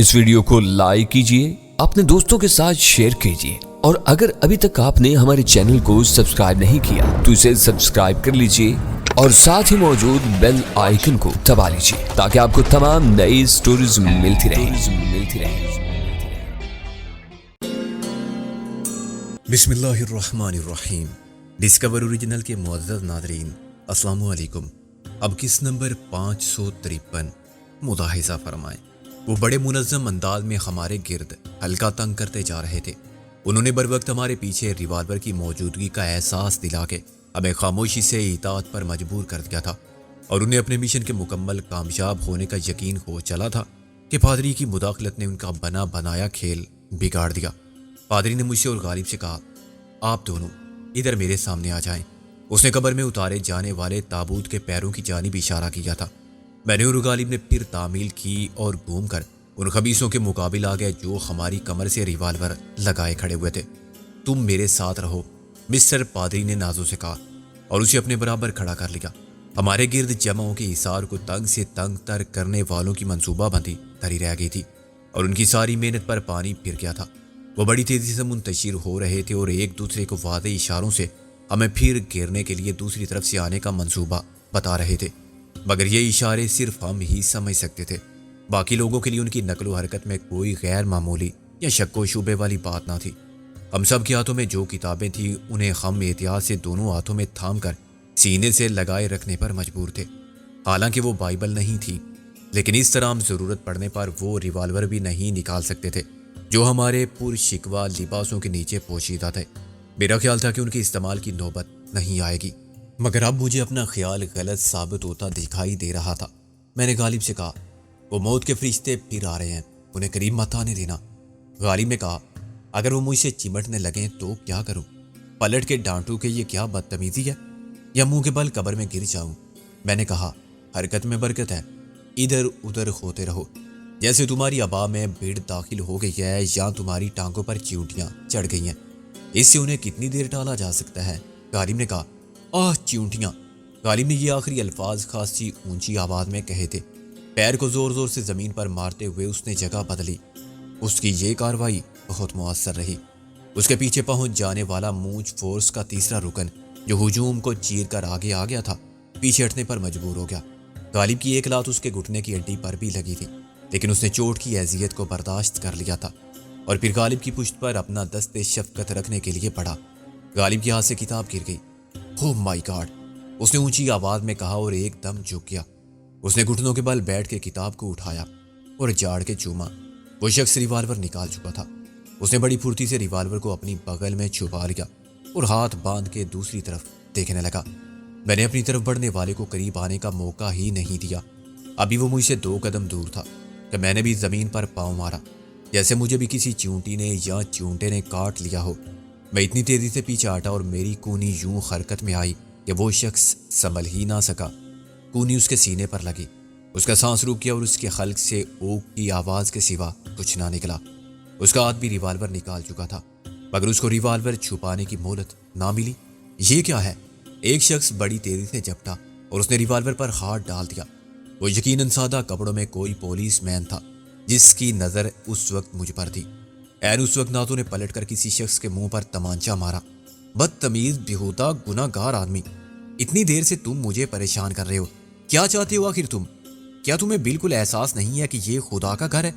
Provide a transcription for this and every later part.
اس video کو like کیجئے، اپنے دوستوں کے ساتھ شیئر کیجئے، اور اگر ابھی تک آپ نے ہمارے چینل کو سبسکرائب نہیں کیا تو اسے سبسکرائب کر لیجئے اور ساتھ ہی موجود بیل آئیکن کو دبا لیجئے تاکہ آپ کو تمام نئی سٹوریز ملتی رہیں۔ بسم اللہ الرحمن الرحیم۔ ڈسکور اوریجنل کے معزز ناظرین، السلام علیکم۔ اب کس نمبر 553 ملاحظہ فرمائیں۔ وہ بڑے منظم انداز میں ہمارے گرد حلقہ تنگ کرتے جا رہے تھے۔ انہوں نے بروقت ہمارے پیچھے ریوالور کی موجودگی کا احساس دلا کے ہمیں خاموشی سے اطاعت پر مجبور کر دیا تھا، اور انہیں اپنے مشن کے مکمل کامیاب ہونے کا یقین ہو چلا تھا کہ پادری کی مداخلت نے ان کا بنا بنایا کھیل بگاڑ دیا۔ پادری نے مجھ سے اور غالب سے کہا، آپ دونوں ادھر میرے سامنے آ جائیں۔ اس نے قبر میں اتارے جانے والے تابوت کے پیروں کی جانب اشارہ کیا تھا۔ میں نے اور غالب نے پھر تعمیل کی اور گھوم کر ان خبیثوں کے مقابل آ گئے جو ہماری کمر سے ریوالور لگائے کھڑے ہوئے تھے۔ تم میرے ساتھ رہو، مسٹر پادری نے نازو سے کہا اور اسے اپنے برابر کھڑا کر لیا۔ ہمارے گرد جمعوں کے حصار کو تنگ سے تنگ تر کرنے والوں کی منصوبہ بندی دھری رہ گئی تھی، اور ان کی ساری محنت پر پانی پھر گیا تھا۔ وہ بڑی تیزی سے منتشر ہو رہے تھے اور ایک دوسرے کو واضح اشاروں سے ہمیں پھر گھیرنے کے لیے دوسری طرف سے آنے کا منصوبہ بتا رہے تھے، مگر یہ اشارے صرف ہم ہی سمجھ سکتے تھے۔ باقی لوگوں کے لیے ان کی نقل و حرکت میں کوئی غیر معمولی یا شک و شبے والی بات نہ تھی۔ ہم سب کے ہاتھوں میں جو کتابیں تھیں انہیں ہم احتیاط سے دونوں ہاتھوں میں تھام کر سینے سے لگائے رکھنے پر مجبور تھے۔ حالانکہ وہ بائبل نہیں تھی، لیکن اس طرح ہم ضرورت پڑنے پر وہ ریوالور بھی نہیں نکال سکتے تھے جو ہمارے پر شکوہ لباسوں کے نیچے پوشیدہ تھے۔ میرا خیال تھا کہ ان کے استعمال کی نوبت نہیں آئے گی، مگر اب مجھے اپنا خیال غلط ثابت ہوتا دکھائی دے رہا تھا۔ میں نے غالب سے کہا، وہ موت کے فرشتے پھر آ رہے ہیں، انہیں قریب مت آنے دینا۔ غالب نے کہا، اگر وہ مجھ سے چمٹنے لگیں تو کیا کروں؟ پلٹ کے ڈانٹوں کہ یہ کیا بدتمیزی ہے، یا منہ کے بل قبر میں گر جاؤں؟ میں نے کہا، حرکت میں برکت ہے، ادھر ادھر ہوتے رہو، جیسے تمہاری ابا میں بھیڑ داخل ہو گئی ہے یا تمہاری ٹانگوں پر چیونٹیاں چڑھ گئی ہیں، اس سے انہیں کتنی دیر ٹالا جا سکتا ہے؟ غالب نے کہا، چیونٹیاں۔ غالب نے یہ آخری الفاظ خاصی اونچی آواز میں کہے تھے۔ پیر کو زور زور سے زمین پر مارتے ہوئے اس نے جگہ بدلی۔ اس کی یہ کارروائی بہت مؤثر رہی۔ اس کے پیچھے پہنچ جانے والا مونچ فورس کا تیسرا رکن جو ہجوم کو چیر کر آگے آ گیا تھا، پیچھے ہٹنے پر مجبور ہو گیا۔ غالب کی ایک لات اس کے گھٹنے کی ہڈی پر بھی لگی تھی، لیکن اس نے چوٹ کی اذیت کو برداشت کر لیا تھا اور پھر غالب کی پشت پر اپنا دست شفقت رکھنے کے لیے پڑھا۔ غالب کے ہاتھ سے کتاب گر گئی۔ او مائی گاڈ، اس نے اونچی آواز میں کہا اور ایک دم جھک گیا۔ اس نے گھٹنوں کے بل بیٹھ کے کتاب کو اٹھایا اور جاڑ کے چوما۔ وہ شخص ریوالور نکال چکا تھا۔ اس نے بڑی پھرتی سے ریوالور کو اپنی بغل میں چھپا لیا اور ہاتھ باندھ کے دوسری طرف دیکھنے لگا۔ میں نے اپنی طرف بڑھنے والے کو قریب آنے کا موقع ہی نہیں دیا۔ ابھی وہ مجھ سے 2 قدم دور تھا کہ میں نے بھی زمین پر پاؤں مارا، جیسے مجھے بھی کسی چیونٹی نے یا چیونٹے نے کاٹ لیا ہو۔ میں اتنی تیزی سے پیچھے ہٹا اور میری کونی یوں حرکت میں آئی کہ وہ شخص سنبھل ہی نہ سکا۔ کونی اس کے سینے پر لگی، اس کا سانس رک گیا اور اس کے حلق سے اوک کی آواز کے سوا کچھ نہ نکلا۔ اس کا ہاتھ بھی ریوالور نکال چکا تھا، مگر اس کو ریوالور چھپانے کی مہلت نہ ملی۔ یہ کیا ہے؟ ایک شخص بڑی تیزی سے جھپٹا اور اس نے ریوالور پر ہاتھ ڈال دیا۔ وہ یقیناً سادہ کپڑوں میں کوئی پولیس مین تھا جس کی نظر اس وقت مجھ پر تھی۔ عین اس وقت ناتوں نے پلٹ کر کسی شخص کے منہ پر تمانچہ مارا۔ بدتمیز، بیہودہ، گناہ گار آدمی، اتنی دیر سے تم مجھے پریشان کر رہے ہو، کیا چاہتے ہو آخر تم؟ کیا تمہیں بالکل احساس نہیں ہے کہ یہ خدا کا گھر ہے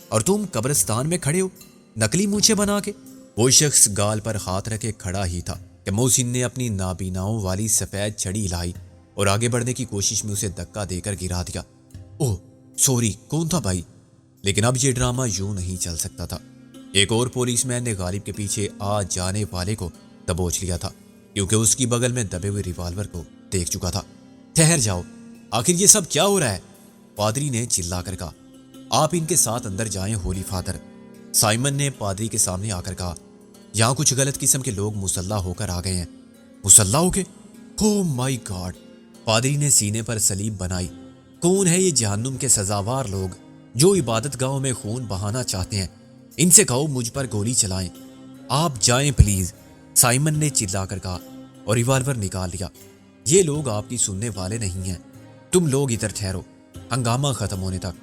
اور تم قبرستان میں کھڑے ہو نقلی مونچھیں بنا کے؟ وہ شخص گال پر ہاتھ رکھے کھڑا ہی تھا کہ محسن نے اپنی نابیناؤں والی سفید چھڑی ہلائی اور آگے بڑھنے کی کوشش میں اسے دھکا دے کر گرا دیا۔ اوہ سوری، کون تھا بھائی؟ لیکن اب یہ ڈرامہ یوں نہیں چل سکتا تھا۔ ایک اور پولیس مین نے غالب کے پیچھے آ جانے والے کو دبوچ لیا تھا، کیونکہ اس کی بغل میں دبے ہوئے ریوالور کو دیکھ چکا تھا۔ ٹھہر جاؤ، آخر یہ سب کیا ہو رہا ہے؟ پادری نے چلا کر کہا۔ آپ ان کے ساتھ اندر جائیں ہولی فادر، سائمن نے پادری کے سامنے آ کر کہا۔ یہاں کچھ غلط قسم کے لوگ مسلح ہو کر آ گئے ہیں۔ مسلح ہو کے؟ او مائی گاڈ! پادری نے سینے پر سلیب بنائی۔ کون ہے یہ جہنم کے سزاوار لوگ جو عبادت گاہوں میں خون بہانا چاہتے ہیں؟ ان سے کہو مجھ پر گولی چلائیں۔ آپ جائیں پلیز، سائمن نے چلا کر کہا اور ریوالور نکال لیا۔ یہ لوگ آپ کی سننے والے نہیں ہیں، تم لوگ ادھر ٹھہرو ہنگامہ ختم ہونے تک۔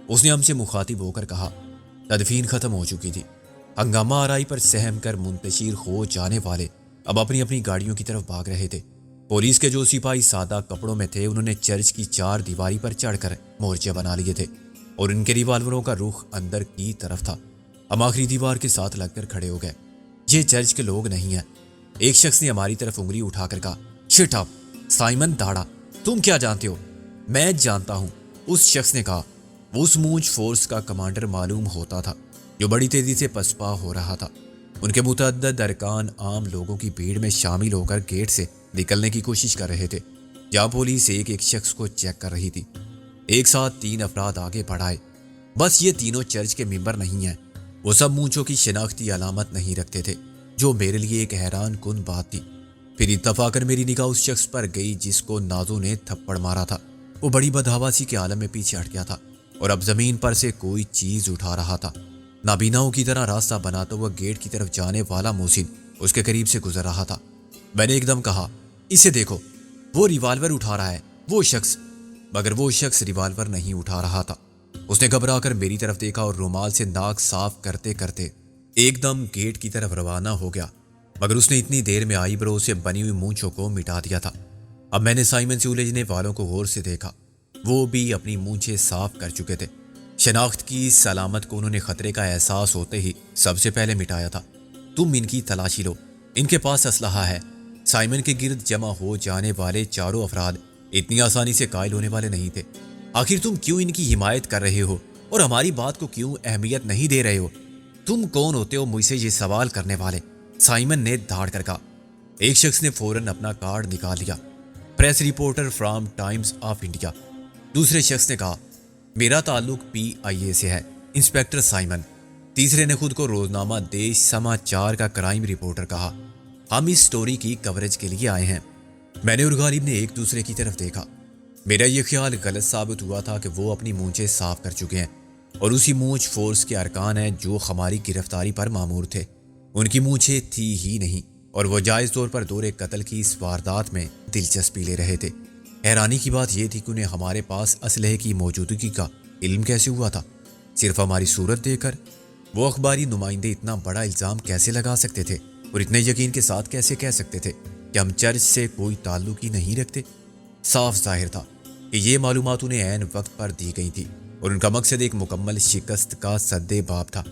اس نے ہم سے مخاطب ہو کر کہا، تدفین ختم ہو چکی تھی۔ ہنگامہ آرائی پر سہم کر منتشر ہو جانے والے اب اپنی اپنی گاڑیوں کی طرف بھاگ رہے تھے۔ پولیس کے جو سپاہی سادہ کپڑوں میں تھے انہوں نے چرچ کی چار دیواری پر چڑھ کر مورچے بنا لیے تھے اور ان کے ریوالوروں کا رخ اندر کی طرف تھا۔ ہم آخری دیوار کے ساتھ لگ کر کھڑے ہو گئے۔ یہ چرچ کے لوگ نہیں ہیں۔ ایک شخص نے ہماری طرف انگلی اٹھا کر کہا، شٹ اپ سائمن داڑا، تم کیا جانتے ہو؟ میں جانتا ہوں، اس شخص نے کہا۔ وہ اس مونچ فورس کا کمانڈر معلوم ہوتا تھا جو بڑی تیزی سے پسپا ہو رہا تھا۔ ان کے متعدد ارکان عام لوگوں کی بھیڑ میں شامل ہو کر گیٹ سے نکلنے کی کوشش کر رہے تھے جہاں پولیس ایک ایک شخص کو چیک کر رہی تھی۔ ایک ساتھ 3 افراد آگے بڑھائے۔ بس یہ تینوں چرچ کے ممبر نہیں ہیں۔ وہ سب مونچوں کی شناختی علامت نہیں رکھتے تھے، جو میرے لیے ایک حیران کن بات تھی۔ پھر اتفاقاً میری نگاہ اس شخص پر گئی جس کو نازو نے تھپڑ مارا تھا۔ وہ بڑی بدحواسی کے عالم میں پیچھے ہٹ گیا تھا اور اب زمین پر سے کوئی چیز اٹھا رہا تھا۔ نابیناؤں کی طرح راستہ بناتا ہوا گیٹ کی طرف جانے والا محسن اس کے قریب سے گزر رہا تھا۔ میں نے ایک دم کہا، اسے دیکھو، وہ ریوالور اٹھا رہا ہے، وہ شخص۔ مگر وہ شخص ریوالور نہیں اٹھا رہا تھا۔ اس نے گھبرا کر میری طرف دیکھا اور رومال سے ناک صاف کرتے کرتے ایک دم گیٹ کی طرف روانہ ہو گیا، مگر اس نے اتنی دیر میں آئی برو سے بنی ہوئی مونچھوں کو مٹا دیا تھا۔ اب میں نے سائمن سے الجھنے والوں کو غور سے دیکھا۔ وہ بھی اپنی مونچھیں صاف کر چکے تھے۔ شناخت کی اس علامت کو انہوں نے خطرے کا احساس ہوتے ہی سب سے پہلے مٹایا تھا۔ تم ان کی تلاشی لو، ان کے پاس اسلحہ ہے۔ سائمن کے گرد جمع ہو جانے والے چاروں افراد اتنی آسانی سے قائل ہونے والے نہیں تھے۔ آخر تم کیوں ان کی حمایت کر رہے ہو اور ہماری بات کو کیوں اہمیت نہیں دے رہے ہو؟ تم کون ہوتے ہو مجھ سے یہ سوال کرنے والے؟ سائمن نے دھاڑ کر کہا۔ ایک شخص نے فوراً اپنا کارڈ نکال لیا، press reporter from Times of India. دوسرے شخص نے کہا، میرا تعلق PIA سے ہے، انسپیکٹر سائمن۔ تیسرے نے خود کو روزنامہ دیش سماچار کا کرائم رپورٹر کہا۔ ہم اس سٹوری کی کوریج کے لیے آئے ہیں۔ میں نے اور غالب نے ایک دوسرے کی طرف دیکھا۔ میرا یہ خیال غلط ثابت ہوا تھا کہ وہ اپنی مونچھیں صاف کر چکے ہیں اور اسی مونچھ فورس کے ارکان ہیں جو ہماری گرفتاری پر مامور تھے۔ ان کی مونچھیں تھی ہی نہیں اور وہ جائز طور پر دور قتل کی اس واردات میں دلچسپی لے رہے تھے۔ حیرانی کی بات یہ تھی کہ انہیں ہمارے پاس اسلحے کی موجودگی کا علم کیسے ہوا تھا؟ صرف ہماری صورت دیکھ کر وہ اخباری نمائندے اتنا بڑا الزام کیسے لگا سکتے تھے اور اتنے یقین کے ساتھ کیسے کہہ سکتے تھے کہ ہم چرچ سے کوئی تعلق ہی نہیں رکھتے؟ صاف ظاہر تھا کہ یہ معلومات انہیں عین وقت پر دی گئی تھی اور ان کا مقصد ایک مکمل شکست کا سدے باب تھا۔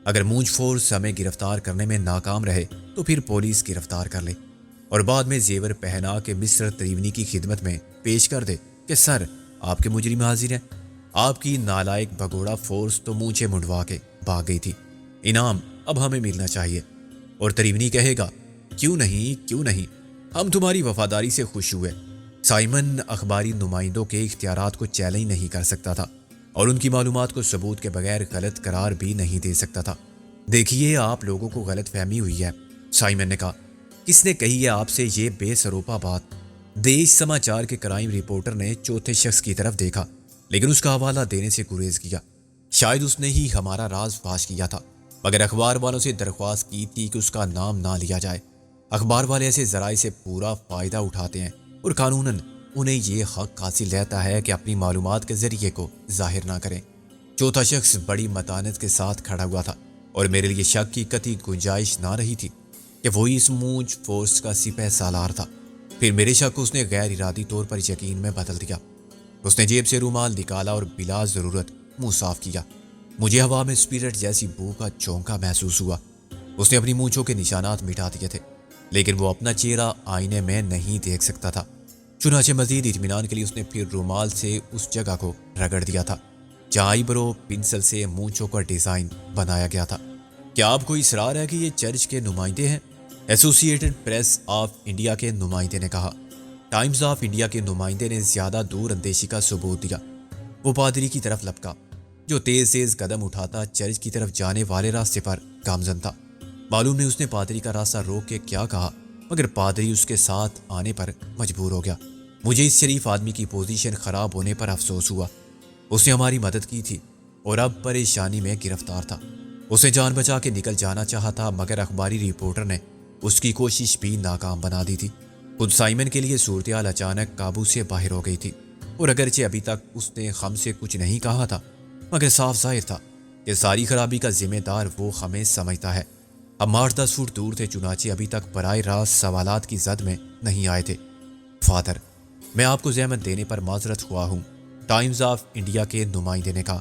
اگر مونچ فورس ہمیں گرفتار کرنے میں ناکام رہے تو پھر پولیس گرفتار کر لے اور بعد میں زیور پہنا کے مسٹر تریونی کی خدمت میں پیش کر دے کہ سر، آپ کے مجرم حاضر ہیں۔ آپ کی نالائق بھگوڑا فورس تو مونچھیں منڈوا کے بھاگ گئی تھی۔ انعام اب ہمیں ملنا چاہیے۔ اور تریونی کہے گا، کیوں نہیں، کیوں نہیں، ہم تمہاری وفاداری سے خوش ہوئے۔ سائمن اخباری نمائندوں کے اختیارات کو چیلنج نہیں کر سکتا تھا اور ان کی معلومات کو ثبوت کے بغیر غلط قرار بھی نہیں دے سکتا تھا۔ دیکھیے، آپ لوگوں کو غلط فہمی ہوئی ہے، سائمن نے کہا۔ کس نے کہی ہے آپ سے یہ بے سروپا بات؟ دیش سماچار کے کرائم رپورٹر نے چوتھے شخص کی طرف دیکھا لیکن اس کا حوالہ دینے سے گریز کیا۔ شاید اس نے ہی ہمارا راز فاش کیا تھا، مگر اخبار والوں سے درخواست کی تھی کہ اس کا نام نہ لیا جائے۔ اخبار والے ایسے ذرائع سے پورا فائدہ اٹھاتے ہیں اور قانوناً انہیں یہ حق حاصل رہتا ہے کہ اپنی معلومات کے ذریعے کو ظاہر نہ کریں۔ چوتھا شخص بڑی متانت کے ساتھ کھڑا ہوا تھا اور میرے لیے شک کی قطعی گنجائش نہ رہی تھی کہ وہی اس مونچ فورس کا سپہ سالار تھا۔ پھر میرے شک اس نے غیر ارادی طور پر یقین میں بدل دیا۔ اس نے جیب سے رومال نکالا اور بلا ضرورت منہ صاف کیا۔ مجھے ہوا میں اسپرٹ جیسی بو کا چونکا محسوس ہوا۔ اس نے اپنی مونچھوں کے نشانات مٹا دیے تھے لیکن وہ اپنا چہرہ آئینے میں نہیں دیکھ سکتا تھا۔ چنانچہ مزید اطمینان کے لیے اس نے پھر رومال سے اس جگہ کو رگڑ دیا تھا جہاں آئی برو پنسل سے مونچھوں کا ڈیزائن بنایا گیا تھا۔ کیا آپ کو اصرار ہے کہ یہ چرچ کے نمائندے ہیں؟ ایسوسی ایٹڈ پریس آف انڈیا کے نمائندے نے کہا۔ ٹائمز آف انڈیا کے نمائندے نے زیادہ دور اندیشی کا ثبوت دیا۔ وہ پادری کی طرف لپکا جو تیز تیز قدم اٹھاتا چرچ کی طرف جانے والے راستے پر گامزن تھا۔ معلوم نہیں اس نے پادری کا راستہ روک کے کیا کہا، مگر پادری اس کے ساتھ آنے پر مجبور ہو گیا۔ مجھے اس شریف آدمی کی پوزیشن خراب ہونے پر افسوس ہوا۔ اس نے ہماری مدد کی تھی اور اب پریشانی میں گرفتار تھا۔ اسے جان بچا کے نکل جانا چاہا تھا مگر اخباری رپورٹر نے اس کی کوشش بھی ناکام بنا دی تھی۔ خود سائمن کے لیے صورتحال اچانک قابو سے باہر ہو گئی تھی اور اگرچہ ابھی تک اس نے ہم سے کچھ نہیں کہا تھا مگر صاف ظاہر تھا کہ ساری خرابی کا ذمہ دار وہ ہمیں سمجھتا ہے۔ ہم 8-10 فٹ دور تھے، چنانچہ ابھی تک براہ راست سوالات کی زد میں نہیں آئے تھے۔ فادر، میں آپ کو زحمت دینے پر معذرت ہوا ہوں، ٹائمز آف انڈیا کے نمائندے نے کہا،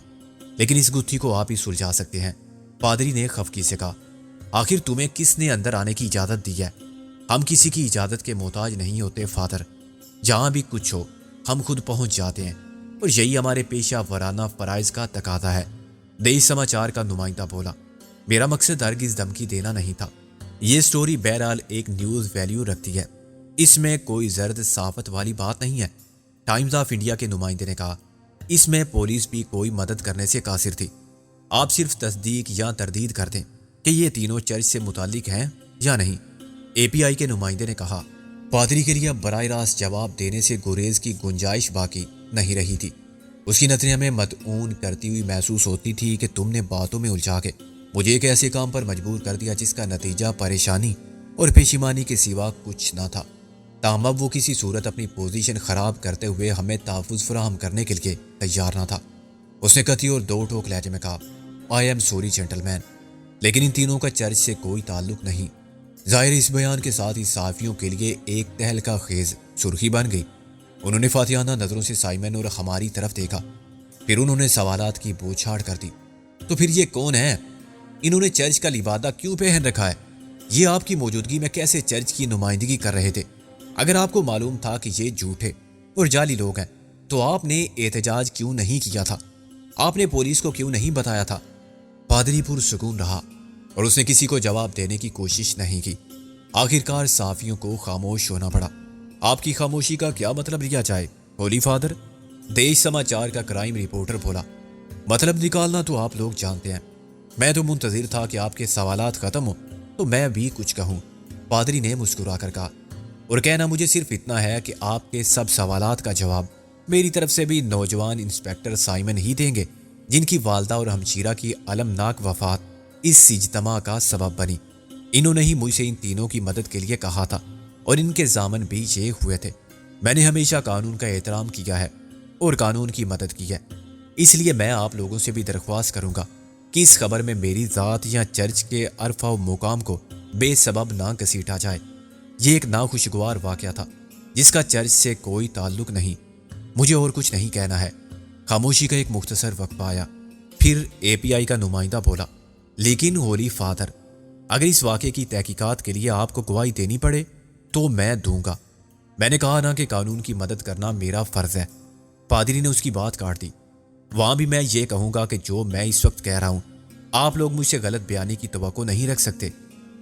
لیکن اس گتھی کو آپ ہی سلجھا سکتے ہیں۔ پادری نے خفگی سے کہا، آخر تمہیں کس نے اندر آنے کی اجازت دی ہے؟ ہم کسی کی اجازت کے محتاج نہیں ہوتے فادر، جہاں بھی کچھ ہو ہم خود پہنچ جاتے ہیں، اور یہی ہمارے پیشہ ورانہ فرائض کا تقاضا ہے۔ دیش سماچار کا نمائندہ بولا، میرا مقصد ہرگز دھمکی دینا نہیں تھا۔ یہ سٹوری بہرحال ایک نیوز ویلیو رکھتی ہے، اس میں کوئی زرد صحافت والی بات نہیں ہے۔ ٹائمز آف انڈیا کے نمائندے نے کہا، اس میں پولیس بھی کوئی مدد کرنے سے قاصر تھی۔ آپ صرف تصدیق یا تردید کر دیں کہ یہ تینوں چرچ سے متعلق ہیں یا نہیں۔ اے پی آئی کے نمائندے نے کہا، پادری کے لیے براہ راست جواب دینے سے گریز کی گنجائش باقی نہیں رہی تھی۔ اس کی نظریں ہمیں مدعون کرتی ہوئی محسوس ہوتی تھی کہ تم نے باتوں میں الجھا کے مجھے ایک ایسے کام پر مجبور کر دیا جس کا نتیجہ پریشانی اور پشیمانی کے سوا کچھ نہ تھا۔ تاہم اب وہ کسی صورت اپنی پوزیشن خراب کرتے ہوئے ہمیں تحفظ فراہم کرنے کے لیے تیار نہ تھا۔ اس نے قطعی اور دو ٹوک لہجے میں کہا، آئی ایم سوری جینٹل مین، لیکن ان تینوں کا چرچ سے کوئی تعلق نہیں۔ ظاہر اس بیان کے ساتھ ہی صحافیوں کے لیے ایک تہلکہ خیز سرخی بن گئی۔ انہوں نے فاتحانہ نظروں سے سائمن اور ہماری طرف دیکھا، پھر انہوں نے سوالات کی بوچھاڑ کر دی، تو پھر یہ کون ہے؟ انہوں نے چرچ کا لبادہ کیوں پہن رکھا ہے؟ یہ آپ کی موجودگی میں کیسے چرچ کی نمائندگی کر رہے تھے؟ اگر آپ کو معلوم تھا کہ یہ جھوٹے اور جعلی لوگ ہیں تو آپ نے احتجاج کیوں نہیں کیا تھا؟ آپ نے پولیس کو کیوں نہیں بتایا تھا؟ پادری پرسکون رہا اور اس نے کسی کو جواب دینے کی کوشش نہیں کی۔ آخرکار صحافیوں کو خاموش ہونا پڑا۔ آپ کی خاموشی کا کیا مطلب لیا جائے ہولی فادر؟ دیش سماچار کا کرائم رپورٹر بولا، مطلب نکالنا تو آپ لوگ جانتے ہیں، میں تو منتظر تھا کہ آپ کے سوالات ختم ہوں تو میں بھی کچھ کہوں۔ پادری نے مسکرا کر کہا، اور کہنا مجھے صرف اتنا ہے کہ آپ کے سب سوالات کا جواب میری طرف سے بھی نوجوان انسپیکٹر سائمن ہی دیں گے، جن کی والدہ اور ہمشیرہ کی المناک وفات اس اجتماع کا سبب بنی۔ انہوں نے ہی مجھ سے ان تینوں کی مدد کے لیے کہا تھا، اور ان کے ضامن بھی یہ ہوئے تھے۔ میں نے ہمیشہ قانون کا احترام کیا ہے اور قانون کی مدد کی ہے، اس لیے میں آپ لوگوں سے بھی درخواست کروں گا کہ اس خبر میں میری ذات یا چرچ کے عرفہ و مقام کو بے سبب نہ گھسیٹا جائے۔ یہ ایک ناخوشگوار واقعہ تھا جس کا چرچ سے کوئی تعلق نہیں۔ مجھے اور کچھ نہیں کہنا ہے۔ خاموشی کا ایک مختصر وقفہ آیا، پھر اے پی آئی کا نمائندہ بولا، لیکن ہولی فادر، اگر اس واقعے کی تحقیقات کے لیے آپ کو گواہی دینی پڑے تو میں دوں گا۔ میں نے کہا نا کہ قانون کی مدد کرنا میرا فرض ہے۔ پادری نے اس کی بات کاٹ دی، وہاں بھی میں یہ کہوں گا کہ جو میں اس وقت کہہ رہا ہوں آپ لوگ مجھ سے غلط بیانی کی توقع نہیں رکھ سکتے۔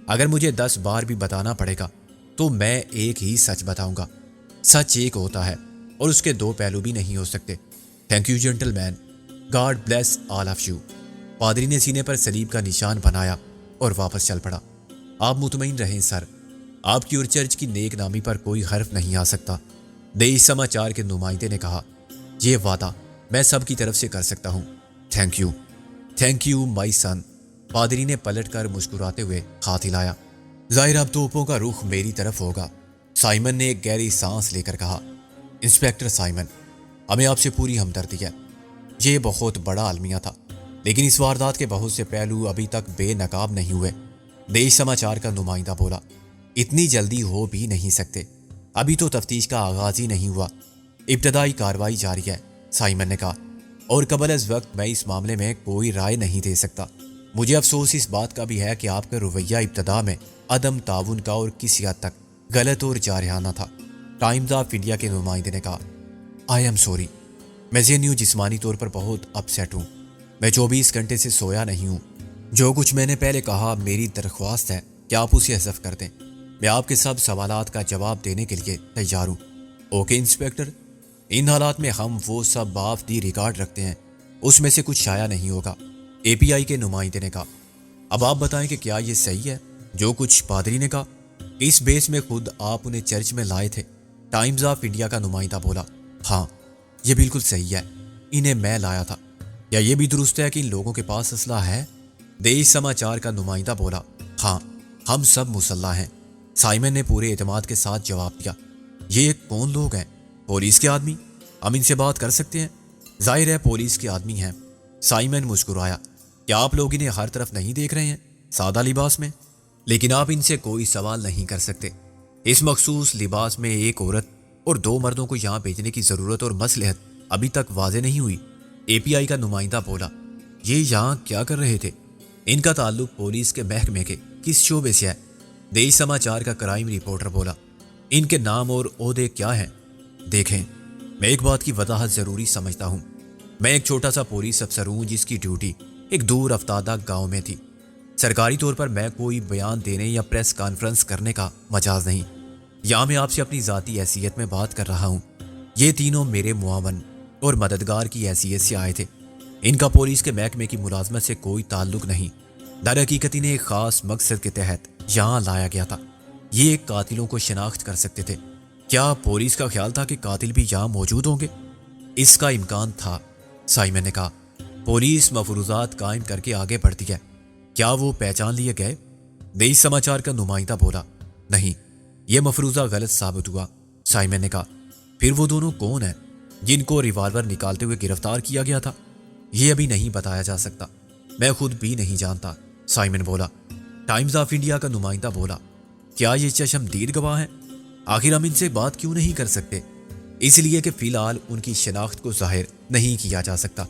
اگر مجھے 10 بار بھی بتانا پڑے گا تو میں ایک ہی سچ بتاؤں گا۔ سچ ایک ہوتا ہے اور اس کے 2 پہلو بھی نہیں ہو سکتے۔ Thank you gentlemen, God bless all of you. پادری نے سینے پر صلیب کا نشان بنایا اور واپس چل پڑا۔ آپ مطمئن رہیں سر، آپ کی اور چرچ کی نیک نامی پر کوئی حرف نہیں آ سکتا۔ دیش سماچار کے نمائندے نے کہا، یہ وعدہ میں سب کی طرف سے کر سکتا ہوں۔ تھینک یو مائی سن۔ پادری نے پلٹ کر مسکراتے ہوئے ہاتھ ہلایا۔ ظاہر اب توپوں کا رخ میری طرف ہوگا۔ سائمن نے ایک گہری سانس لے کر کہا، انسپیکٹر سائمن، ہمیں آپ سے پوری ہمدردی ہے۔ یہ بہت بڑا المیہ تھا، لیکن اس واردات کے بہت سے پہلو ابھی تک بے نقاب نہیں ہوئے۔ دیش سماچار کا نمائندہ بولا، اتنی جلدی ہو بھی نہیں سکتے، ابھی تو تفتیش کا آغاز ہی نہیں ہوا، ابتدائی کارروائی جاری ہے، سائمن نے کہا، اور قبل از وقت میں اس معاملے میں کوئی رائے نہیں دے سکتا۔ مجھے افسوس اس بات کا بھی ہے کہ آپ کا رویہ ابتدا میں عدم تعاون کا اور کسی حد تک غلط اور جارحانہ تھا۔ ٹائمز آف انڈیا کے نمائندے نے کہا، آئی ایم سوری، میں ذہنی و جسمانی طور پر بہت اپسیٹ ہوں۔ میں 24 گھنٹے سے سویا نہیں ہوں۔ جو کچھ میں نے پہلے کہا میری درخواست ہے کہ آپ اسے حذف کر دیں۔ میں آپ کے سب سوالات کا جواب دینے کے لیے تیار ہوں۔ اوکے انسپیکٹر، ان حالات میں ہم وہ سب آف دی ریکارڈ رکھتے ہیں، اس میں سے کچھ شائع نہیں ہوگا۔ اے پی آئی کے نمائندے نے کہا، اب آپ بتائیں کہ کیا یہ صحیح ہے جو کچھ پادری نے کہا؟ اس بیس میں خود آپ انہیں چرچ میں لائے تھے؟ ٹائمز آف انڈیا کا نمائندہ بولا، ہاں یہ بالکل صحیح ہے، انہیں میں لایا تھا۔ کیا یہ بھی درست ہے کہ ان لوگوں کے پاس اسلحہ ہے؟ دیش سماچار کا نمائندہ بولا، ہاں ہم سب مسلح ہیں۔ سائمن نے پورے اعتماد کے ساتھ جواب دیا، یہ کون لوگ ہیں؟ پولیس کے آدمی؟ ہم ان سے بات کر سکتے ہیں؟ ظاہر ہے پولیس کے آدمی ہیں۔ سائمن مسکرایا، کیا آپ لوگ انہیں ہر طرف نہیں دیکھ رہے ہیں سادہ لباس میں؟ لیکن آپ ان سے کوئی سوال نہیں کر سکتے۔ اس مخصوص لباس میں ایک عورت اور 2 مردوں کو یہاں بھیجنے کی ضرورت اور مصلحت ابھی تک واضح نہیں ہوئی۔ اے پی آئی کا نمائندہ بولا، یہ یہاں کیا کر رہے تھے؟ ان کا تعلق پولیس کے محکمے کے کس شعبے سے ہے؟ دیش سماچار کا کرائم رپورٹر بولا، ان کے نام اور عہدے کیا ہیں؟ دیکھیں، میں ایک بات کی وضاحت ضروری سمجھتا ہوں۔ میں ایک چھوٹا سا پولیس افسر ہوں جس کی ڈیوٹی ایک دور افتادہ گاؤں میں تھی۔ سرکاری طور پر میں کوئی بیان دینے یا پریس کانفرنس کرنے کا مجاز نہیں۔ یہاں میں آپ سے اپنی ذاتی حیثیت میں بات کر رہا ہوں۔ یہ تینوں میرے معاون اور مددگار کی حیثیت سے آئے تھے۔ ان کا پولیس کے محکمے کی ملازمت سے کوئی تعلق نہیں۔ در حقیقت انہیں ایک خاص مقصد کے تحت یہاں لایا گیا تھا۔ یہ ایک قاتلوں کو شناخت کر سکتے تھے۔ کیا پولیس کا خیال تھا کہ قاتل بھی یہاں موجود ہوں گے؟ اس کا امکان تھا، سائمن نے کہا۔ پولیس مفروضات قائم کر کے آگے بڑھتی ہے، کیا وہ پہچان لیے گئے؟ دیش سماچار کا نمائندہ بولا، نہیں، یہ مفروضہ غلط ثابت ہوا۔ سائمن نے کہا، پھر وہ دونوں کون ہیں جن کو ریوالور نکالتے ہوئے گرفتار کیا گیا تھا؟ یہ ابھی نہیں بتایا جا سکتا، میں خود بھی نہیں جانتا، سائمن بولا۔ ٹائمز آف انڈیا کا نمائندہ بولا، کیا یہ چشمدید گواہ ہیں؟ آخر ہم ان سے بات کیوں نہیں کر سکتے؟ اس لیے کہ فی الحال ان کی شناخت کو ظاہر نہیں کیا جا سکتا۔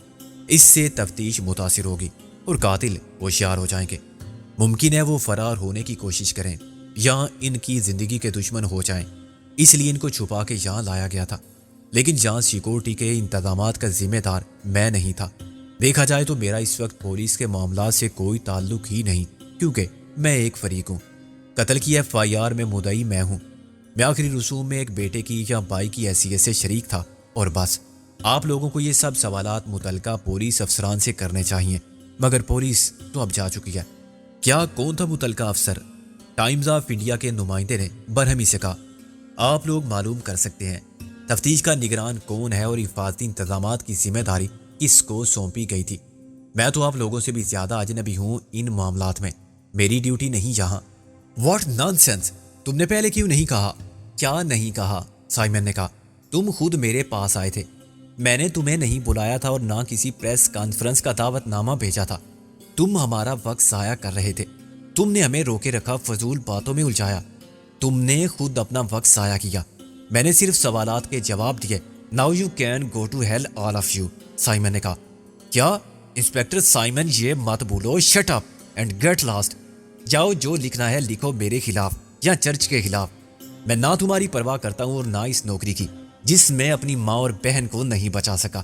اس سے تفتیش متاثر ہوگی اور قاتل ہوشیار ہو جائیں گے۔ ممکن ہے وہ فرار ہونے کی کوشش کریں یا ان کی زندگی کے دشمن ہو جائیں، اس لیے ان کو چھپا کے یہاں لایا گیا تھا۔ لیکن جہاں سیکورٹی کے انتظامات کا ذمہ دار میں نہیں تھا۔ دیکھا جائے تو میرا اس وقت پولیس کے معاملات سے کوئی تعلق ہی نہیں، کیونکہ میں ایک فریق ہوں۔ قتل کی ایف آئی آر میں مدعی میں ہوں۔ میں آخری رسوم میں ایک بیٹے کی یا بھائی کی حیثیت سے شریک تھا، اور بس۔ آپ لوگوں کو یہ سب سوالات متعلقہ پولیس افسران سے کرنے چاہیے، مگر پولیس تو اب جا چکی ہے۔ کیا کون تھا متعلقہ افسر؟ ٹائمز آف انڈیا کے نمائندے نے برہمی سے کہا، آپ لوگ معلوم کر سکتے ہیں تفتیش کا نگران کون ہے اور حفاظتی انتظامات کی ذمہ داری کس کو سونپی گئی تھی۔ میں تو آپ لوگوں سے بھی زیادہ اجنبی ہوں ان معاملات میں، میری ڈیوٹی نہیں یہاں۔ What nonsense! تم نے پہلے کیوں نہیں کہا؟ کیا نہیں کہا؟ سائمن نے کہا، تم خود میرے پاس آئے تھے، میں نے تمہیں نہیں بلایا تھا اور نہ کسی پریس کانفرنس کا دعوت نامہ بھیجا تھا۔ تم ہمارا وقت ضائع کر رہے تھے، تم نے ہمیں روکے رکھا، فضول باتوں میں الجھایا، تم نے خود اپنا وقت ضائع کیا۔ میں نے صرف سوالات کے جواب دیے۔ Now you can go to hell all of you, Simon نے کہا۔ کیا انسپیکٹر سائمن، یہ مت بولو، shut up and get lost. جاؤ، جو لکھنا ہے لکھو میرے خلاف یا چرچ کے خلاف۔ میں نہ تمہاری پرواہ کرتا ہوں اور نہ اس نوکری کی جس میں اپنی ماں اور بہن کو نہیں بچا سکا۔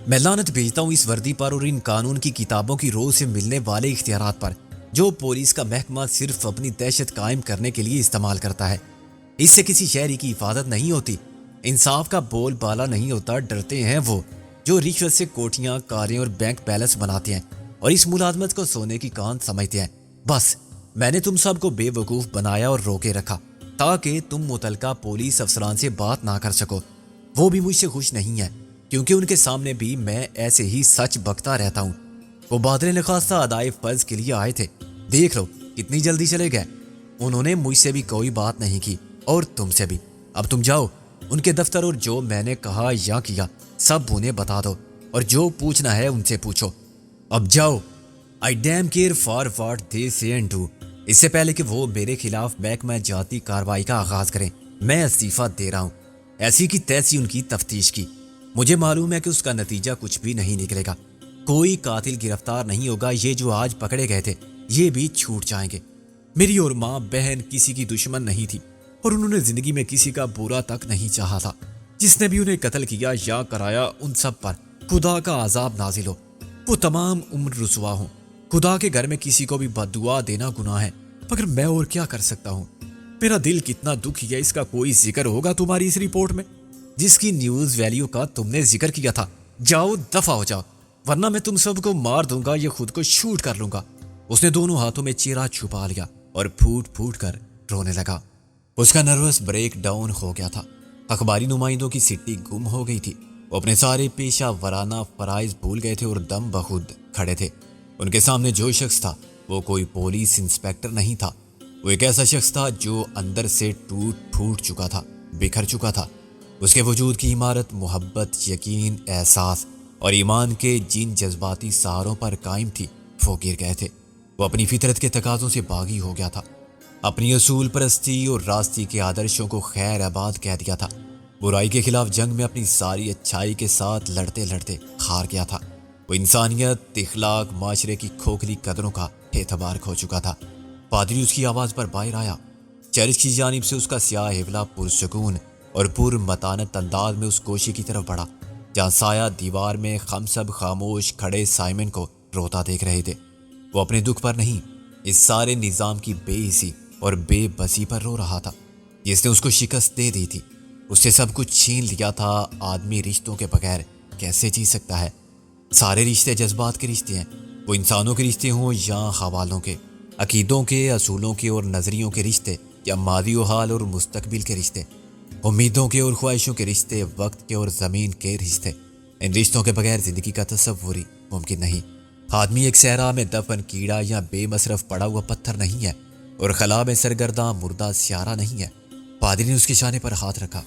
میں لعنت بھیجتا ہوں اس وردی پر اور ان قانون کی کتابوں کی روح سے ملنے والے اختیارات پر جو پولیس کا محکمہ صرف اپنی دہشت قائم کرنے کے لیے استعمال کرتا ہے۔ اس سے کسی شہری کی حفاظت نہیں ہوتی، انصاف کا بول بالا نہیں ہوتا۔ ڈرتے ہیں وہ جو رشوت سے کوٹھیاں، کاریں اور بینک بیلنس بناتے ہیں اور اس ملازمت کو سونے کی کان سمجھتے ہیں۔ بس میں نے تم سب کو بے وقوف بنایا اور روکے رکھا تاکہ تم متعلقہ پولیس افسران سے بات نہ کر سکو۔ وہ بھی مجھ سے خوش نہیں ہے کیونکہ ان کے سامنے بھی میں ایسے ہی سچ بکتا رہتا ہوں۔ وہ بادل نخواستہ ادائے فرض کے لیے آئے تھے، دیکھ لو کتنی جلدی چلے گئے۔ انہوں نے مجھ سے بھی کوئی بات نہیں کی اور تم سے بھی۔ اب تم جاؤ ان کے دفتر اور جو میں نے کہا یا کیا سب انہیں بتا دو، اور جو پوچھنا ہے ان سے پوچھو۔ اب جاؤ۔ I damn care for what they say and do۔ اس سے پہلے کہ وہ میرے خلاف محکمہ جاتی کارروائی کا آغاز کریں، میں استعفیٰ دے رہا ہوں۔ ایسی کی تیسی ان کی تفتیش کی، مجھے معلوم ہے کہ اس کا نتیجہ کچھ بھی نہیں نکلے گا۔ کوئی قاتل گرفتار نہیں ہوگا، یہ جو آج پکڑے گئے تھے یہ بھی چھوٹ جائیں گے۔ میری اور ماں بہن کسی کی دشمن نہیں تھی اور انہوں نے زندگی میں کسی کا برا تک نہیں چاہا تھا۔ جس نے بھی انہیں قتل کیا یا کرایا ان سب پر خدا کا عذاب نازل ہو، وہ تمام عمر رسوا ہوں۔ خدا کے گھر میں کسی کو بھی بد دعا دینا گناہ ہے، مگر میں اور کیا کر سکتا ہوں؟ میرا دل کتنا دکھی ہے، اس کا کوئی ذکر ہوگا تمہاری اس رپورٹ میں جس کی نیوز ویلیو کا تم نے ذکر کیا تھا؟ جاؤ دفع ہو جاؤ، ورنہ میں تم سب کو مار دوں گا یا خود کو شوٹ کر لوں گا۔ اس نے دونوں ہاتھوں میں چہرہ چھپا لیا اور پھوٹ پھوٹ کر رونے لگا۔ اس کا نروس بریک ڈاؤن ہو گیا تھا۔ اخباری نمائندوں کی سٹی گم ہو گئی تھی، وہ اپنے سارے پیشہ ورانہ فرائض بھول گئے تھے اور دم بخود کھڑے تھے۔ ان کے سامنے جو شخص تھا وہ کوئی پولیس انسپیکٹر نہیں تھا، وہ ایک ایسا شخص تھا جو اندر سے ٹوٹ پھوٹ چکا تھا، بکھر چکا تھا۔ اس کے وجود کی عمارت محبت، یقین، احساس اور ایمان کے جن جذباتی سہاروں پر قائم تھی وہ گر گئے تھے۔ وہ اپنی فطرت کے تقاضوں سے باغی ہو گیا تھا، اپنی اصول پرستی اور راستی کے آدرشوں کو خیر آباد کہہ دیا تھا، برائی کے خلاف جنگ میں اپنی ساری اچھائی کے ساتھ لڑتے لڑتے ہار گیا تھا۔ وہ انسانیت، اخلاق، معاشرے کی کھوکھلی قدروں کا اعتبار کھو چکا تھا۔ پادری اس کی آواز پر باہر آیا۔ چرچ کی جانب سے اس کا سیاہ حوالہ پرسکون اور پر متانت انداز میں اس گوشے کی طرف بڑھا جہاں سایہ دیوار میں ہم سب خاموش کھڑے سائمن کو روتا دیکھ رہے تھے۔ وہ اپنے دکھ پر نہیں، اس سارے نظام کی بے حسی اور بے بسی پر رو رہا تھا جس نے اس کو شکست دے دی تھی۔ اس سے سب کچھ چھین لیا تھا۔ آدمی رشتوں کے بغیر کیسے جی سکتا ہے؟ سارے رشتے جذبات کے رشتے ہیں، وہ انسانوں کے رشتے ہوں یا حوالوں کے، عقیدوں کے، اصولوں کے اور نظریوں کے رشتے، یا ماضی و حال اور مستقبل کے رشتے، امیدوں کے اور خواہشوں کے رشتے، وقت کے اور زمین کے رشتے۔ ان رشتوں کے بغیر زندگی کا تصور ہی ممکن نہیں۔ آدمی ایک صحرا میں دفن کیڑا یا بے مصرف پڑا ہوا پتھر نہیں ہے، اور خلا میں سرگرداں مردہ سیارہ نہیں ہے۔ پادری نے اس کے شانے پر ہاتھ رکھا۔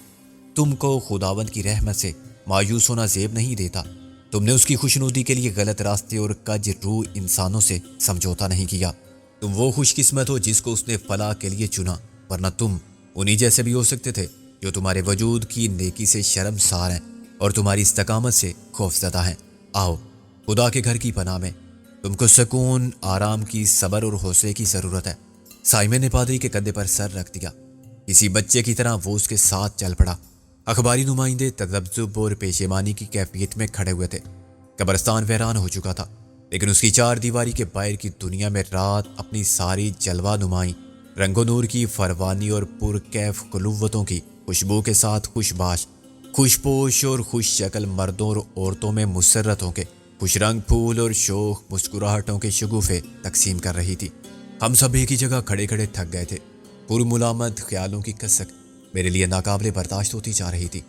تم کو خداوند کی رحمت سے مایوس ہونا زیب نہیں دیتا۔ تم نے اس کی خوشنودی کے لیے غلط راستے اور کج روح انسانوں سے سمجھوتا نہیں کیا۔ تم وہ خوش قسمت ہو جس کو اس نے فلاح کے لیے چنا، ورنہ تم انہی جیسے بھی ہو سکتے تھے جو تمہارے وجود کی نیکی سے شرمسار ہیں اور تمہاری استقامت سے خوفزدہ ہیں۔ آؤ خدا کے گھر کی پناہ میں، تم کو سکون، آرام کی، صبر اور حوصلے کی ضرورت ہے۔ سائمن نے پادری کے کندھے پر سر رکھ دیا۔ کسی بچے کی طرح وہ اس کے ساتھ چل پڑا۔ اخباری نمائندے تذبذب اور پیشیمانی کی کیفیت میں کھڑے ہوئے تھے۔ قبرستان ویران ہو چکا تھا، لیکن اس کی چار دیواری کے باہر کی دنیا میں رات اپنی ساری جلوہ نمائی رنگ و نور کی، فروانی اور پرکیف قلوتوں کی خوشبو کے ساتھ خوشباش، خوش پوش اور خوش شکل مردوں اور عورتوں میں مسرتوں کے خوش رنگ پھول اور شوخ مسکراہٹوں کے شگوفے تقسیم کر رہی تھی۔ ہم سب ایک ہی جگہ کھڑے کھڑے تھک گئے تھے۔ پرملامت خیالوں کی کسک میرے لیے ناقابل برداشت ہوتی جا رہی تھی۔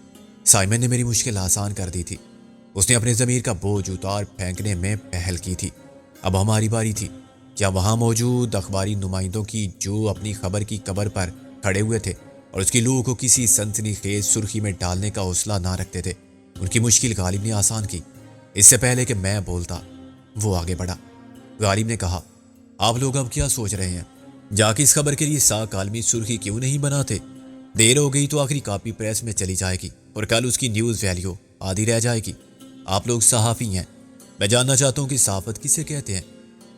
سائمن نے میری مشکل آسان کر دی تھی۔ اس نے اپنے ضمیر کا بوجھ اتار پھینکنے میں پہل کی تھی۔ اب ہماری باری تھی۔ کیا وہاں موجود اخباری نمائندوں کی جو اپنی خبر کی قبر پر کھڑے ہوئے تھے اور اس کی لوح کو کسی سنسنی خیز سرخی میں ڈالنے کا حوصلہ نہ رکھتے تھے، ان کی مشکل غالب نے آسان کی۔ اس سے پہلے کہ میں بولتا وہ آگے بڑھا۔ غالب نے کہا، آپ لوگ اب کیا سوچ رہے ہیں؟ جا کے اس خبر کے لیے سا کالمی سرخی کیوں نہیں بناتے؟ دیر ہو گئی تو آخری کاپی پریس میں چلی جائے گی اور کل اس کی نیوز ویلیو آدھی رہ جائے گی۔ آپ لوگ صحافی ہیں، میں جاننا چاہتا ہوں کہ صحافت کسے کہتے ہیں؟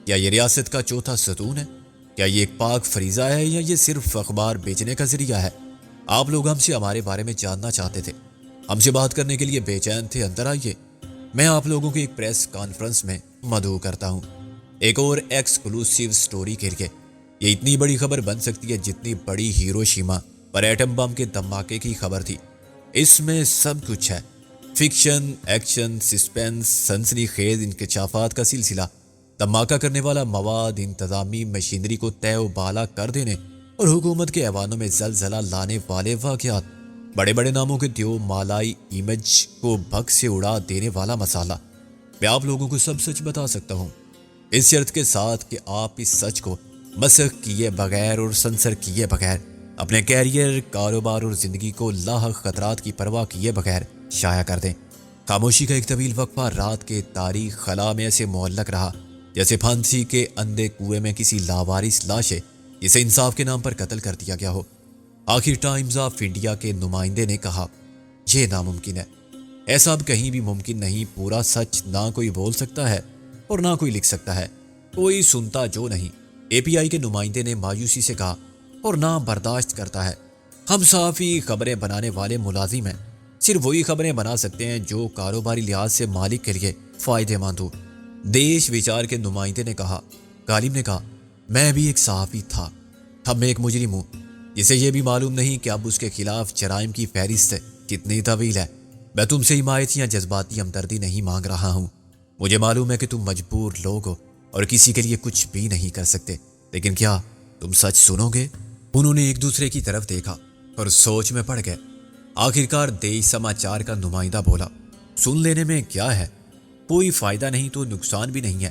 کیا یہ ریاست کا چوتھا ستون ہے؟ کیا یہ ایک پاک فریضہ ہے یا یہ صرف اخبار بیچنے کا ذریعہ ہے؟ آپ لوگ ہم سے ہمارے بارے میں جاننا چاہتے تھے، ہم سے بات کرنے کے لیے بے چین تھے۔ اندر آئیے، میں آپ لوگوں کی ایک پریس کانفرنس میں مدعو کرتا ہوں، ایک اور ایکسکلوسیو سٹوری کے لیے۔ یہ اتنی بڑی خبر بن سکتی ہے جتنی بڑی ہیروشیما پر ایٹم بم کے دھماکے کی خبر تھی۔ اس میں سب کچھ ہے، فکشن، ایکشن، سسپینس، سنسنی خیز انکشافات کا سلسلہ، دھماکہ کرنے والا مواد، انتظامی مشینری کو تہ و بالا کر دینے اور حکومت کے ایوانوں میں زلزلہ لانے والے واقعات، بڑے بڑے ناموں کے دیو مالائی ایمج کو بھگ سے اڑا دینے والا مسالہ۔ میں آپ لوگوں کو سب سچ بتا سکتا ہوں، اس شرط کے ساتھ کہ آپ اس سچ کو مسخ کیے بغیر اور سنسر کیے بغیر، اپنے کیریئر، کاروبار اور زندگی کو لاحق خطرات کی پرواہ کیے بغیر شائع کر دیں۔ خاموشی کا ایک طویل وقفہ رات کے تاریخ خلا میں ایسے معلق رہا جیسے پھانسی کے اندھے کنویں میں کسی لاوارث لاش ہے جسے انصاف کے نام پر قتل کر دیا گیا ہو۔ آخر ٹائمز آف انڈیا کے نمائندے نے کہا، یہ ناممکن ہے، ایسا اب کہیں بھی ممکن نہیں۔ پورا سچ نہ کوئی بول سکتا ہے اور نہ کوئی لکھ سکتا ہے، کوئی سنتا جو نہیں۔ اے پی آئی کے نمائندے نے مایوسی سے کہا، اور نہ برداشت کرتا ہے۔ ہم صحافی خبریں بنانے والے ملازم ہیں، صرف وہی خبریں بنا سکتے ہیں جو کاروباری لحاظ سے مالک کے لیے فائدہ مند ہو۔ دیش وچار کے نمائندے نے کہا۔ غالب نے کہا، میں بھی ایک صحافی تھا، اب میں ایک مجرم ہوں جسے یہ بھی معلوم نہیں کہ اب اس کے خلاف جرائم کی فہرست کتنی طویل ہے۔ میں تم سے حمایت یا جذباتی ہمدردی نہیں مانگ رہا ہوں، مجھے معلوم ہے کہ تم مجبور لوگ ہو اور کسی کے لیے کچھ بھی نہیں کر سکتے، لیکن کیا تم سچ سنو گے؟ انہوں نے ایک دوسرے کی طرف دیکھا اور سوچ میں پڑ گئے۔ آخرکار دیش سماچار کا نمائندہ بولا، سن لینے میں کیا ہے، کوئی فائدہ نہیں تو نقصان بھی نہیں ہے۔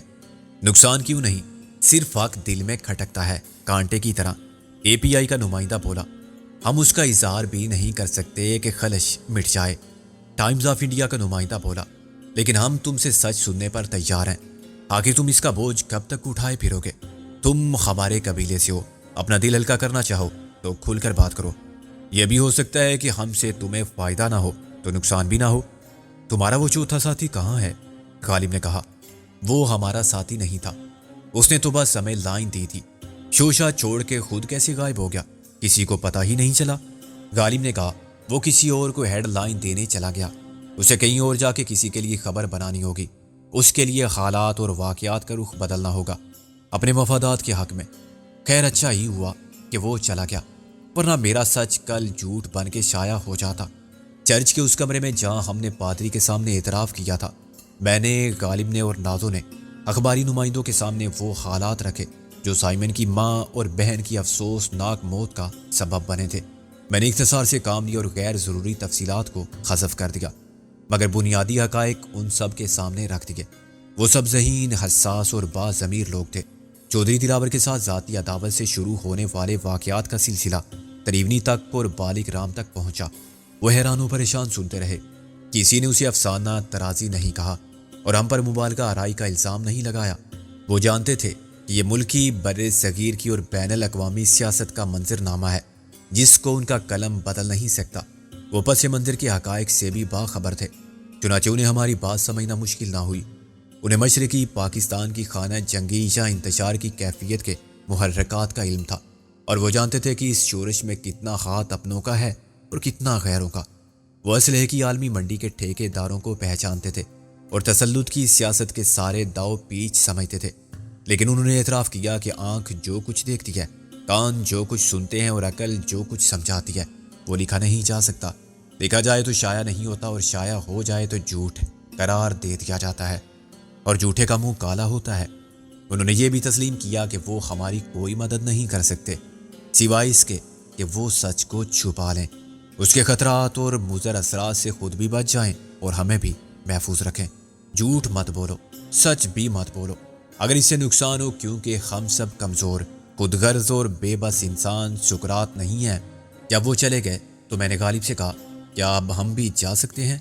نقصان کیوں نہیں، صرف حق دل میں کھٹکتا ہے کانٹے کی طرح۔ اے پی آئی کا نمائندہ بولا، ہم اس کا اظہار بھی نہیں کر سکتے کہ خلش مٹ جائے۔ ٹائمز آف انڈیا کا نمائندہ بولا، لیکن ہم تم سے سچ سننے پر تیار ہیں۔ آخر تم اس کا بوجھ کب تک اٹھائے پھرو گے؟ تم خبارے قبیلے سے ہو، اپنا دل ہلکا کرنا چاہو تو کھل کر بات کرو۔ یہ بھی ہو سکتا ہے کہ ہم سے تمہیں فائدہ نہ ہو تو نقصان بھی نہ ہو۔ تمہارا وہ چوتھا ساتھی کہاں ہے؟ غالب نے کہا۔ وہ ہمارا ساتھی نہیں تھا، اس نے تو بس ہمیں لائن دی تھی۔ شوشا چھوڑ کے خود کیسے غائب ہو گیا؟ کسی کو پتہ ہی نہیں چلا۔ غالب نے کہا، وہ کسی اور کو ہیڈ لائن دینے چلا گیا، اسے کہیں اور جا کے کسی کے لیے خبر بنانی ہوگی، اس کے لیے حالات اور واقعات کا رخ بدلنا ہوگا اپنے مفادات کے حق میں۔ خیر اچھا ہی ہوا کہ وہ چلا گیا، ورنہ میرا سچ کل جھوٹ بن کے شائع ہو جاتا۔ چرچ کے اس کمرے میں جہاں ہم نے پادری کے سامنے اعتراف کیا تھا، میں نے، غالب نے اور نازو نے اخباری نمائندوں کے سامنے وہ حالات رکھے جو سائمن کی ماں اور بہن کی افسوسناک موت کا سبب بنے تھے۔ میں نے اختصار سے کام لیا اور غیر ضروری تفصیلات کو حذف کر دیا، مگر بنیادی حقائق ان سب کے سامنے رکھ دیے۔ وہ سب ذہین، حساس اور باضمیر لوگ تھے۔ چودھری دلاور کے ساتھ ذاتی عداوت سے شروع ہونے والے واقعات کا سلسلہ تریونی تک اور بالغ رام تک پہنچا۔ وہ حیران و پریشان سنتے رہے، کسی نے اسے افسانہ ترازی نہیں کہا اور ہم پر مبالغہ آرائی کا الزام نہیں لگایا۔ وہ جانتے تھے کہ یہ ملکی، بر صغیر کی اور بین الاقوامی سیاست کا منظر نامہ ہے جس کو ان کا قلم بدل نہیں سکتا۔ وہ پس منظر کے حقائق سے بھی باخبر تھے، چنانچہ انہیں ہماری بات سمجھنا مشکل نہ ہوئی۔ انہیں مشرقی پاکستان کی خانہ جنگی یا انتشار کی کیفیت کے محرکات کا علم تھا، اور وہ جانتے تھے کہ اس شورش میں کتنا ہاتھ اپنوں کا ہے اور کتنا غیروں کا۔ وہ اسلحے کی عالمی منڈی کے ٹھیکے داروں کو پہچانتے تھے اور تسلط کی سیاست کے سارے داؤ پیچ سمجھتے تھے، لیکن انہوں نے اعتراف کیا کہ آنکھ جو کچھ دیکھتی ہے، کان جو کچھ سنتے ہیں اور عقل جو کچھ سمجھاتی ہے، وہ لکھا نہیں جا سکتا۔ لکھا جائے تو شائع نہیں ہوتا، اور شائع ہو جائے تو جھوٹ قرار دے دیا جاتا ہے، اور جھوٹے کا منہ کالا ہوتا ہے۔ انہوں نے یہ بھی تسلیم کیا کہ وہ ہماری کوئی مدد نہیں کر سکتے سوائے اس کے کہ وہ سچ کو چھپا لیں، اس کے خطرات اور مضر اثرات سے خود بھی بچ جائیں اور ہمیں بھی محفوظ رکھیں۔ جھوٹ مت بولو، سچ بھی مت بولو، اگر اس سے نقصان ہو، کیونکہ ہم سب کمزور، خود غرض اور بے بس انسان سکرات نہیں ہیں۔ جب وہ چلے گئے تو میں نے غالب سے کہا، کیا اب ہم بھی جا سکتے ہیں؟